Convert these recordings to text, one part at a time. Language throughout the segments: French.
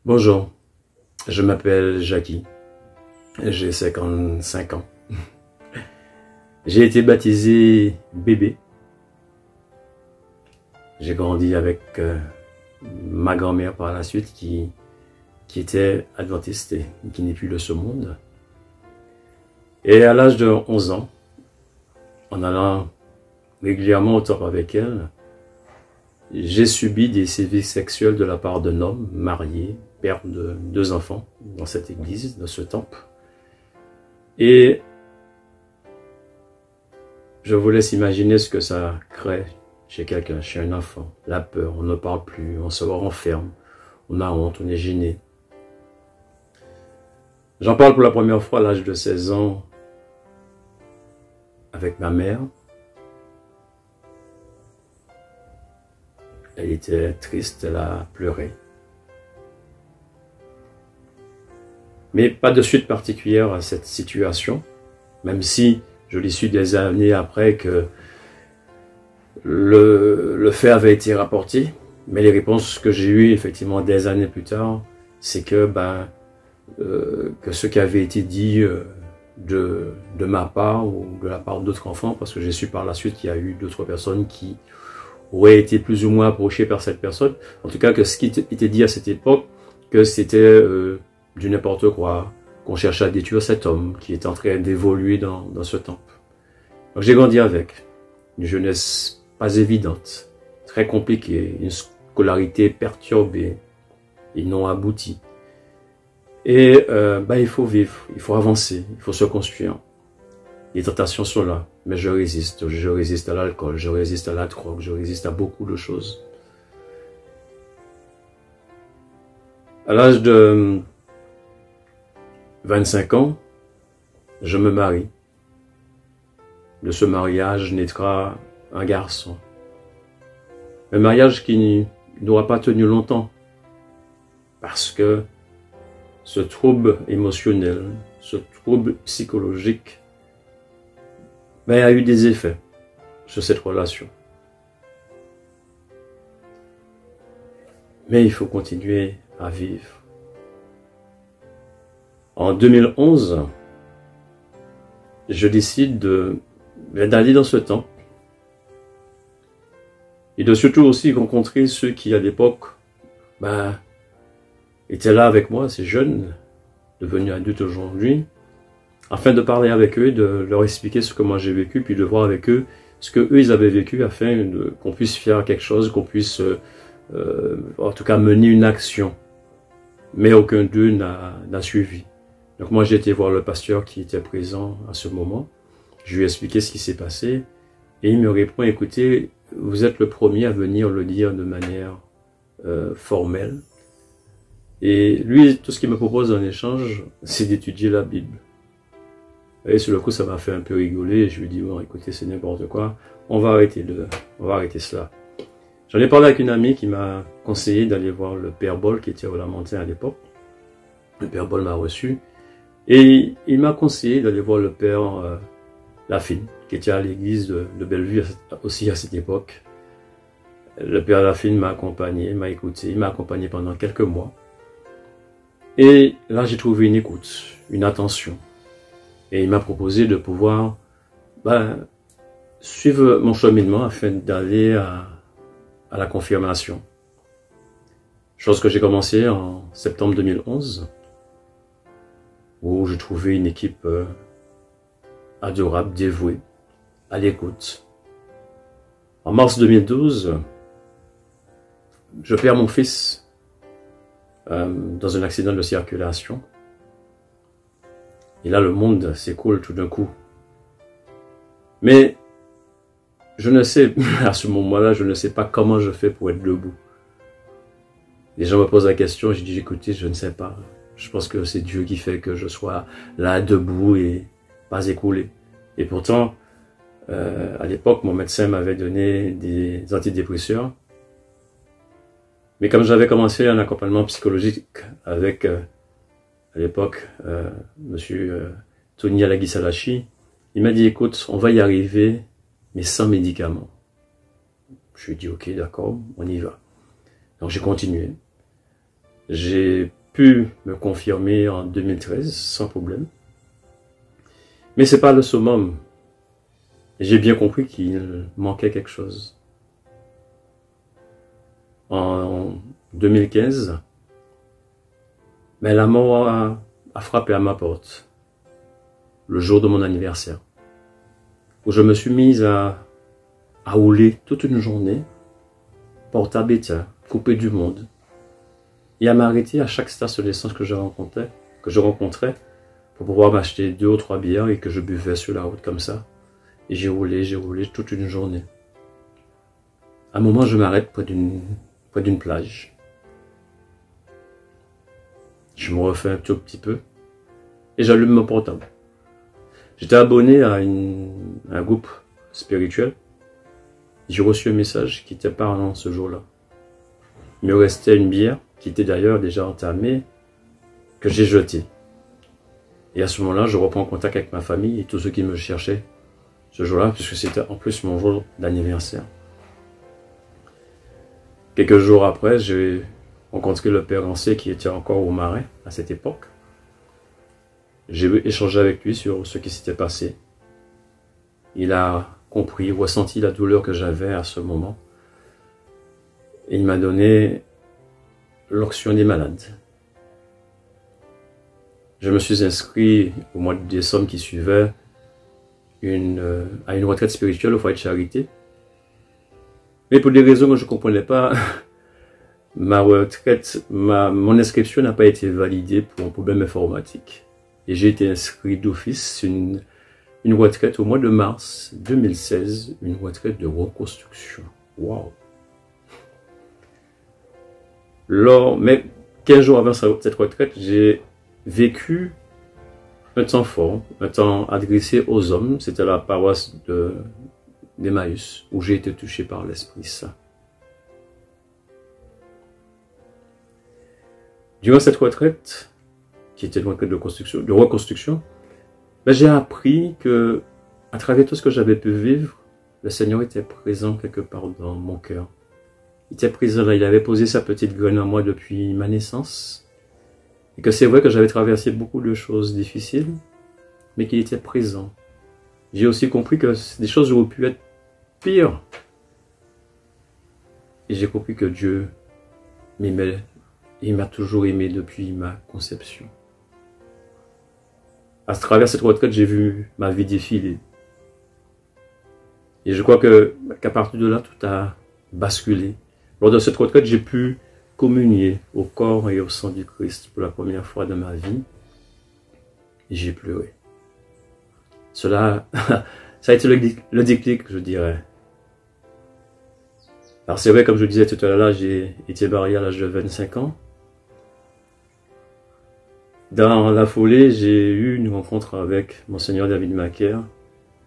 Bonjour, je m'appelle Jackie, j'ai 55 ans. J'ai été baptisé bébé. J'ai grandi avec ma grand-mère par la suite qui était adventiste et qui n'est plus de ce monde. Et à l'âge de 11 ans, en allant régulièrement au temple avec elle, j'ai subi des sévices sexuels de la part d'un homme marié, père de 2 enfants dans cette église, dans ce temple. Et je vous laisse imaginer ce que ça crée chez quelqu'un, chez un enfant. La peur, on ne parle plus, on se renferme, on a honte, on est gêné. J'en parle pour la première fois à l'âge de 16 ans avec ma mère. Elle était triste, elle a pleuré. Mais pas de suite particulière à cette situation, même si je l'ai su des années après que le fait avait été rapporté. Mais les réponses que j'ai eues effectivement des années plus tard, c'est que ce qui avait été dit de ma part ou de la part d'autres enfants, parce que j'ai su par la suite qu'il y a eu d'autres personnes qui auraient été plus ou moins approchées par cette personne. En tout cas, que ce qui était dit à cette époque, que c'était du n'importe quoi, qu'on cherchait à détruire cet homme qui est en train d'évoluer dans ce temple. Donc j'ai grandi avec une jeunesse pas évidente, très compliquée, une scolarité perturbée et non aboutie. Et il faut vivre, il faut avancer, il faut se construire. Les tentations sont là, mais je résiste à l'alcool, je résiste à la drogue, je résiste à beaucoup de choses. À l'âge de 25 ans, je me marie. De ce mariage naîtra un garçon. Un mariage qui n'aura pas tenu longtemps, parce que ce trouble émotionnel, ce trouble psychologique, a eu des effets sur cette relation. Mais il faut continuer à vivre. En 2011, je décide d'aller dans ce temple et de surtout aussi rencontrer ceux qui à l'époque étaient là avec moi, ces jeunes, devenus adultes aujourd'hui, afin de parler avec eux, de leur expliquer ce que moi j'ai vécu, puis de voir avec eux ce que eux ils avaient vécu, afin qu'on puisse faire quelque chose, qu'on puisse en tout cas mener une action. Mais aucun d'eux n'a suivi. Donc moi j'ai été voir le pasteur qui était présent à ce moment. Je lui ai expliqué ce qui s'est passé et il me répond: écoutez, vous êtes le premier à venir le dire de manière formelle. Et lui, tout ce qu'il me propose en échange, c'est d'étudier la Bible. Et sur le coup, ça m'a fait un peu rigoler. Je lui ai dit: bon, écoutez, c'est n'importe quoi. On va arrêter cela. J'en ai parlé avec une amie qui m'a conseillé d'aller voir le Père Bol, qui était au Lamentin à l'époque. Le Père Bol m'a reçu. Et il m'a conseillé d'aller voir le Père Lafine, qui était à l'église de Bellevue aussi à cette époque. Le Père Lafine m'a accompagné, m'a écouté. Il m'a accompagné pendant quelques mois. Et là, j'ai trouvé une écoute, une attention. Et il m'a proposé de pouvoir suivre mon cheminement afin d'aller à la confirmation. Chose que j'ai commencé en septembre 2011, où j'ai trouvé une équipe adorable, dévouée, à l'écoute. En mars 2012, je perds mon fils dans un accident de circulation. Et là, le monde s'écoule tout d'un coup. Mais je ne sais, à ce moment-là, je ne sais pas comment je fais pour être debout. Les gens me posent la question, je dis: écoutez, je ne sais pas. Je pense que c'est Dieu qui fait que je sois là, debout et pas écoulé. Et pourtant, à l'époque, mon médecin m'avait donné des antidépresseurs. Mais comme j'avais commencé un accompagnement psychologique avec, à l'époque, monsieur Tony Alagisalachi, il m'a dit: écoute, on va y arriver, mais sans médicaments. Je lui ai dit: ok, d'accord, on y va. Donc j'ai continué. J'ai pu me confirmer en 2013 sans problème. Mais c'est pas le summum. J'ai bien compris qu'il manquait quelque chose. En 2015, mais la mort a frappé à ma porte le jour de mon anniversaire, où je me suis mise à rouler toute une journée, porte à bétail, coupé du monde, et à m'arrêter à chaque station d'essence que je rencontrais, pour pouvoir m'acheter 2 ou 3 bières et que je buvais sur la route comme ça. Et j'ai roulé toute une journée. À un moment, je m'arrête près d'une plage. Je me refais un tout petit peu et j'allume mon portable. J'étais abonné à un groupe spirituel. J'ai reçu un message qui était parlant ce jour-là. Il me restait une bière, qui était d'ailleurs déjà entamée, que j'ai jetée. Et à ce moment-là, je reprends contact avec ma famille et tous ceux qui me cherchaient ce jour-là, puisque c'était en plus mon jour d'anniversaire. Quelques jours après, j'ai rencontré le père Ancé qui était encore au Marais à cette époque. J'ai échangé avec lui sur ce qui s'était passé. Il a compris, ressenti la douleur que j'avais à ce moment. Et il m'a donné l'onction des malades. Je me suis inscrit au mois de décembre qui suivait à une retraite spirituelle au foyer de charité. Mais pour des raisons que je ne comprenais pas, mon inscription n'a pas été validée pour un problème informatique. Et j'ai été inscrit d'office une retraite au mois de mars 2016, une retraite de reconstruction. Waouh! Mais 15 jours avant cette retraite, j'ai vécu un temps fort, un temps adressé aux hommes. C'était la paroisse d'Emmaüs, où j'ai été touché par l'Esprit Saint. Durant cette retraite, qui était une retraite de reconstruction, j'ai appris que, à travers tout ce que j'avais pu vivre, le Seigneur était présent quelque part dans mon cœur. Il était présent là, il avait posé sa petite graine en moi depuis ma naissance. Et que c'est vrai que j'avais traversé beaucoup de choses difficiles, mais qu'il était présent. J'ai aussi compris que des choses auraient pu être pires. Et j'ai compris que Dieu m'aimait. Et il m'a toujours aimé depuis ma conception. À travers cette retraite, j'ai vu ma vie défiler. Et je crois qu'à partir de là, tout a basculé. Lors de cette retraite, j'ai pu communier au corps et au sang du Christ pour la première fois de ma vie. Et j'ai pleuré. Cela, ça a été le déclic, je dirais. Alors c'est vrai, comme je le disais tout à l'heure, j'ai été marié à l'âge de 25 ans. Dans la foulée, j'ai eu une rencontre avec Monseigneur David Macaire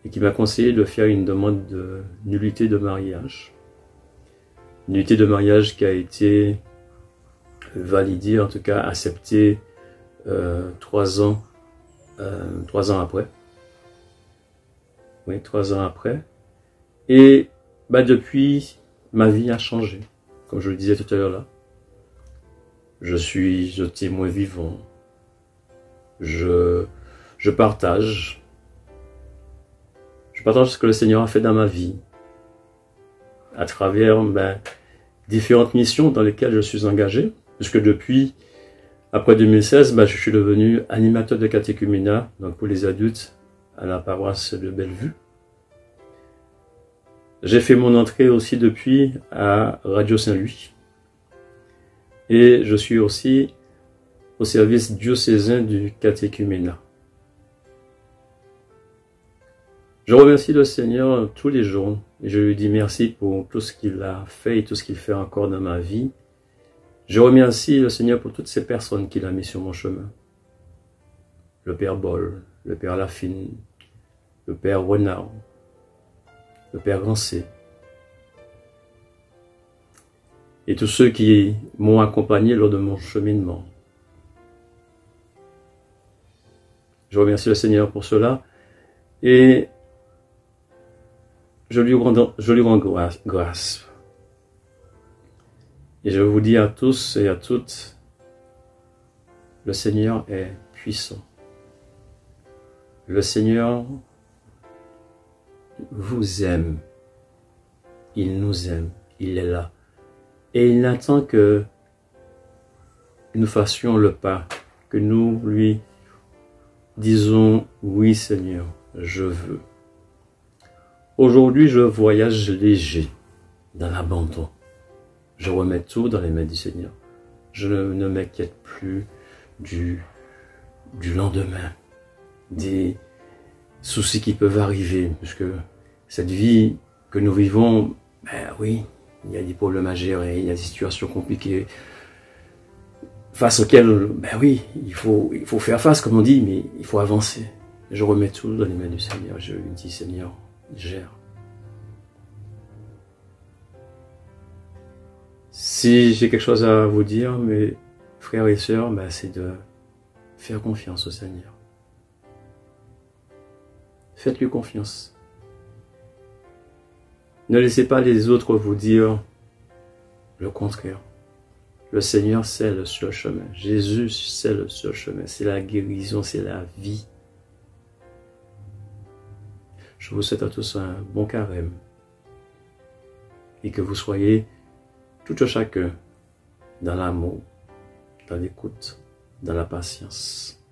et qui m'a conseillé de faire une demande de nullité de mariage. Une nullité de mariage qui a été validée, en tout cas acceptée 3 ans après. Oui, 3 ans après. Et depuis, ma vie a changé. Comme je le disais tout à l'heure là. Je suis témoin vivant. Je partage. Je partage ce que le Seigneur a fait dans ma vie. À travers différentes missions dans lesquelles je suis engagé. Puisque depuis, après 2016, je suis devenu animateur de catéchuménat, donc pour les adultes, à la paroisse de Bellevue. J'ai fait mon entrée aussi depuis à Radio Saint-Louis. Et je suis aussi au service diocésain du catéchuménat. Je remercie le Seigneur tous les jours et je lui dis merci pour tout ce qu'il a fait et tout ce qu'il fait encore dans ma vie. Je remercie le Seigneur pour toutes ces personnes qu'il a mis sur mon chemin. Le Père Boll, le Père Lafine, le Père Renard, le Père Rancé, et tous ceux qui m'ont accompagné lors de mon cheminement. Je remercie le Seigneur pour cela et je lui rends grâce. Et je vous dis à tous et à toutes, Le Seigneur est puissant. Le Seigneur vous aime. Il nous aime. Il est là. Et il n'attend que nous fassions le pas, que nous lui disons « Oui Seigneur, je veux ». Aujourd'hui, je voyage léger dans l'abandon. Je remets tout dans les mains du Seigneur. Je ne m'inquiète plus du lendemain, des soucis qui peuvent arriver, puisque cette vie que nous vivons, ben oui, il y a des problèmes à gérer, il y a des situations compliquées, face auxquelles, ben oui, il faut faire face, comme on dit, mais il faut avancer. Je remets tout dans les mains du Seigneur. Je lui dis, Seigneur, gère. Si j'ai quelque chose à vous dire, mes frères et sœurs, ben c'est de faire confiance au Seigneur. Faites-lui confiance. Ne laissez pas les autres vous dire le contraire. Le Seigneur, c'est le seul chemin. Jésus, c'est le seul chemin. C'est la guérison, c'est la vie. Je vous souhaite à tous un bon carême. Et que vous soyez tout chacun dans l'amour, dans l'écoute, dans la patience.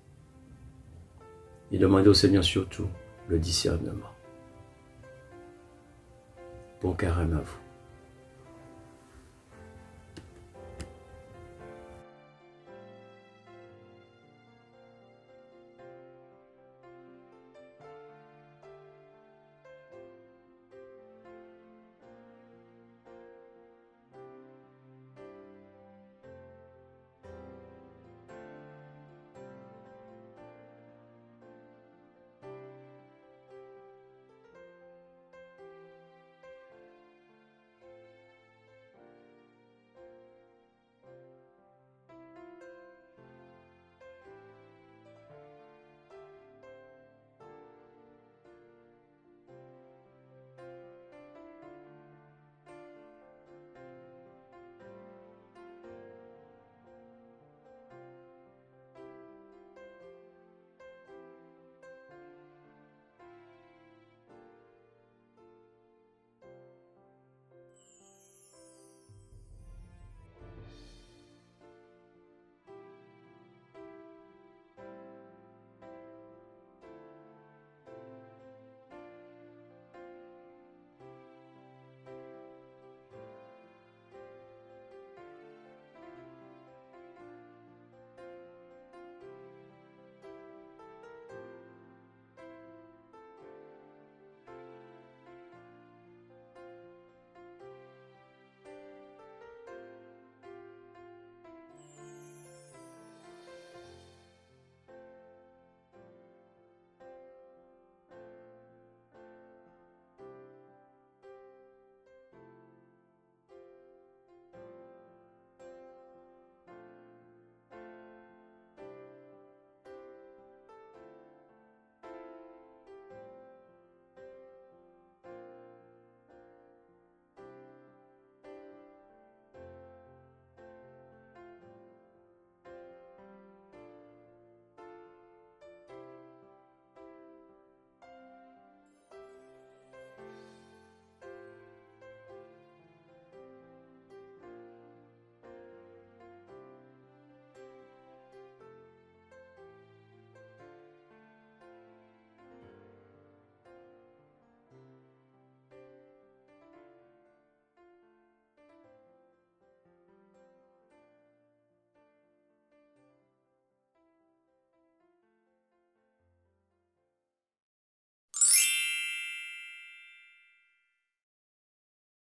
Et demandez au Seigneur surtout le discernement. Bon carême à vous.